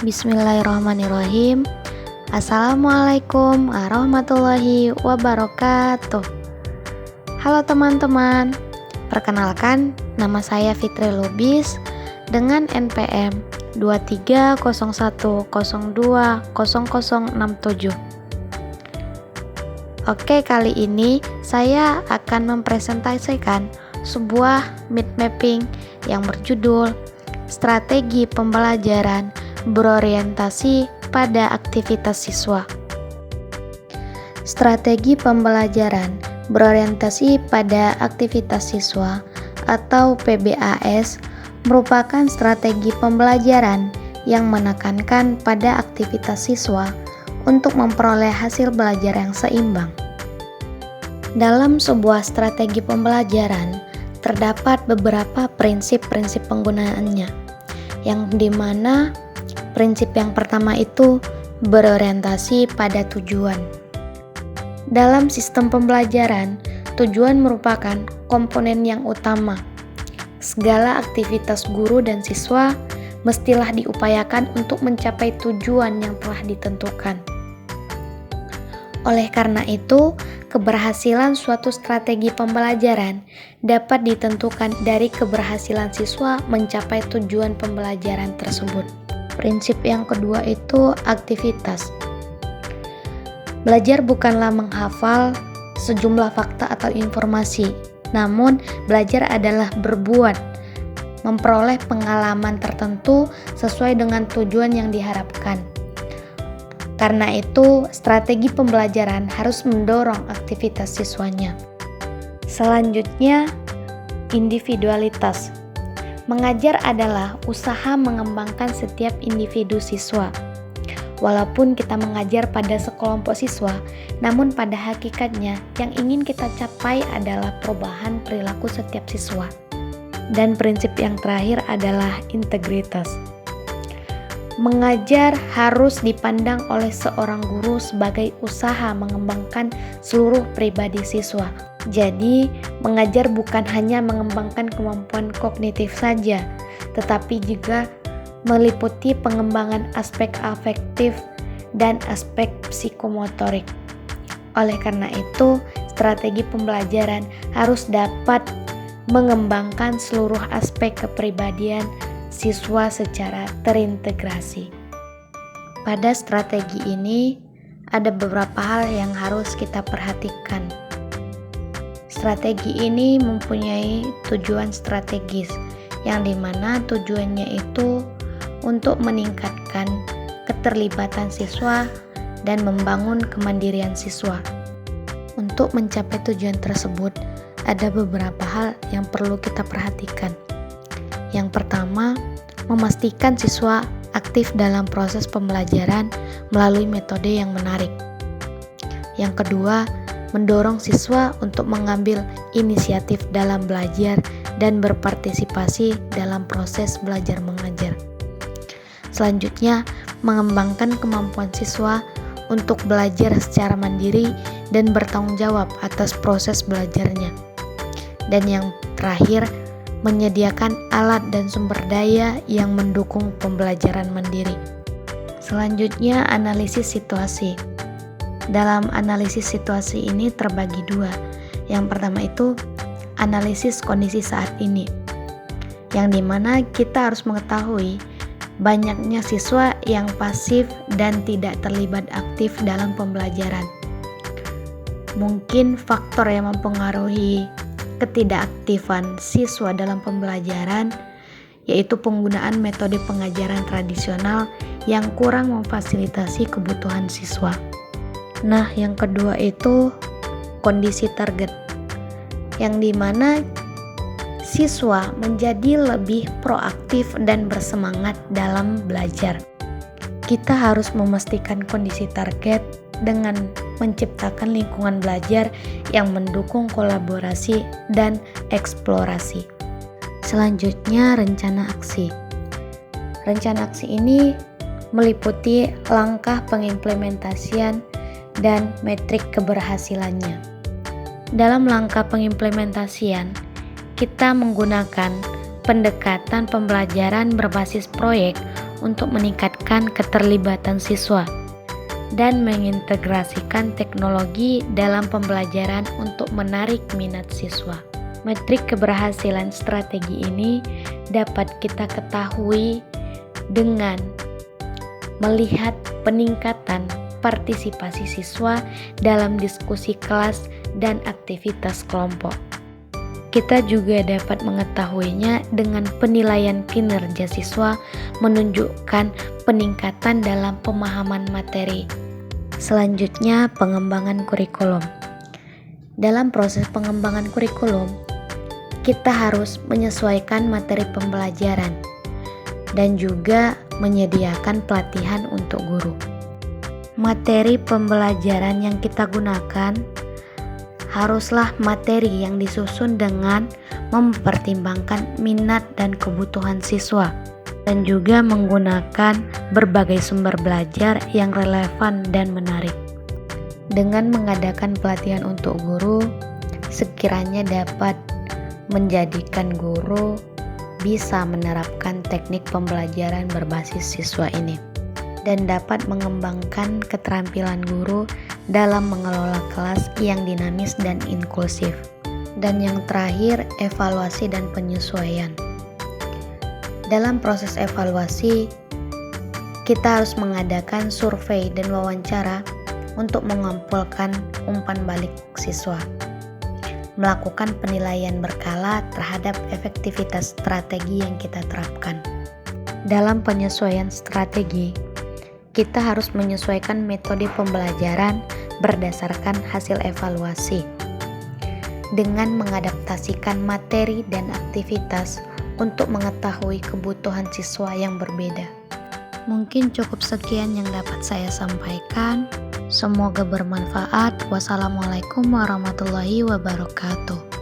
Bismillahirrahmanirrahim. Assalamualaikum warahmatullahi wabarakatuh. Halo teman-teman, perkenalkan nama saya Fitri Lubis dengan NPM 2301020067. Oke, kali ini saya akan mempresentasikan sebuah mind mapping yang berjudul Strategi Pembelajaran Berorientasi pada Aktivitas Siswa. Strategi pembelajaran berorientasi pada aktivitas siswa atau PBAS merupakan strategi pembelajaran yang menekankan pada aktivitas siswa untuk memperoleh hasil belajar yang seimbang. Dalam sebuah strategi pembelajaran, terdapat beberapa prinsip-prinsip penggunaannya, yang dimana prinsip yang pertama itu berorientasi pada tujuan. Dalam sistem pembelajaran, tujuan merupakan komponen yang utama. Segala aktivitas guru dan siswa mestilah diupayakan untuk mencapai tujuan yang telah ditentukan. Oleh karena itu, keberhasilan suatu strategi pembelajaran dapat ditentukan dari keberhasilan siswa mencapai tujuan pembelajaran tersebut. Prinsip yang kedua itu aktivitas. Belajar bukanlah menghafal sejumlah fakta atau informasi, namun belajar adalah berbuat, memperoleh pengalaman tertentu sesuai dengan tujuan yang diharapkan. Karena itu, strategi pembelajaran harus mendorong aktivitas siswanya. Selanjutnya, individualitas. Mengajar adalah usaha mengembangkan setiap individu siswa. Walaupun kita mengajar pada sekelompok siswa, namun pada hakikatnya yang ingin kita capai adalah perubahan perilaku setiap siswa. Dan prinsip yang terakhir adalah integritas. Mengajar harus dipandang oleh seorang guru sebagai usaha mengembangkan seluruh pribadi siswa. Jadi, mengajar bukan hanya mengembangkan kemampuan kognitif saja, tetapi juga meliputi pengembangan aspek afektif dan aspek psikomotorik. Oleh karena itu, strategi pembelajaran harus dapat mengembangkan seluruh aspek kepribadian siswa secara terintegrasi. Pada strategi ini, ada beberapa hal yang harus kita perhatikan. Strategi ini mempunyai tujuan strategis, yang dimana tujuannya itu untuk meningkatkan keterlibatan siswa dan membangun kemandirian siswa. Untuk mencapai tujuan tersebut, ada beberapa hal yang perlu kita perhatikan. Yang pertama, memastikan siswa aktif dalam proses pembelajaran melalui metode yang menarik. Yang kedua, mendorong siswa untuk mengambil inisiatif dalam belajar dan berpartisipasi dalam proses belajar mengajar. Selanjutnya, mengembangkan kemampuan siswa untuk belajar secara mandiri dan bertanggung jawab atas proses belajarnya. Dan yang terakhir, menyediakan alat dan sumber daya yang mendukung pembelajaran mandiri. Selanjutnya, analisis situasi. Dalam analisis situasi ini terbagi dua. Yang pertama itu analisis kondisi saat ini, yang dimana kita harus mengetahui banyaknya siswa yang pasif dan tidak terlibat aktif dalam pembelajaran. Mungkin faktor yang mempengaruhi ketidakaktifan siswa dalam pembelajaran yaitu penggunaan metode pengajaran tradisional yang kurang memfasilitasi kebutuhan siswa. Nah, yang kedua itu kondisi target, yang dimana siswa menjadi lebih proaktif dan bersemangat dalam belajar. Kita harus memastikan kondisi target dengan menciptakan lingkungan belajar yang mendukung kolaborasi dan eksplorasi. Selanjutnya, rencana aksi. Rencana aksi ini meliputi langkah pengimplementasian dan metrik keberhasilannya. Dalam langkah pengimplementasian, kita menggunakan pendekatan pembelajaran berbasis proyek untuk meningkatkan keterlibatan siswa dan mengintegrasikan teknologi dalam pembelajaran untuk menarik minat siswa. Metrik keberhasilan strategi ini dapat kita ketahui dengan melihat peningkatan partisipasi siswa dalam diskusi kelas dan aktivitas kelompok. Kita juga dapat mengetahuinya dengan penilaian kinerja siswa menunjukkan peningkatan dalam pemahaman materi. Selanjutnya, pengembangan kurikulum. Dalam proses pengembangan kurikulum, kita harus menyesuaikan materi pembelajaran dan juga menyediakan pelatihan untuk guru. Materi pembelajaran yang kita gunakan haruslah materi yang disusun dengan mempertimbangkan minat dan kebutuhan siswa dan juga menggunakan berbagai sumber belajar yang relevan dan menarik. Dengan mengadakan pelatihan untuk guru, sekiranya dapat menjadikan guru bisa menerapkan teknik pembelajaran berbasis siswa ini dan dapat mengembangkan keterampilan guru dalam mengelola kelas yang dinamis dan inklusif. Dan yang terakhir, evaluasi dan penyesuaian. Dalam proses evaluasi, kita harus mengadakan survei dan wawancara untuk mengumpulkan umpan balik siswa, melakukan penilaian berkala terhadap efektivitas strategi yang kita terapkan. Dalam penyesuaian strategi, kita harus menyesuaikan metode pembelajaran berdasarkan hasil evaluasi dengan mengadaptasikan materi dan aktivitas untuk mengetahui kebutuhan siswa yang berbeda. Mungkin cukup sekian yang dapat saya sampaikan. Semoga bermanfaat. Wassalamualaikum warahmatullahi wabarakatuh.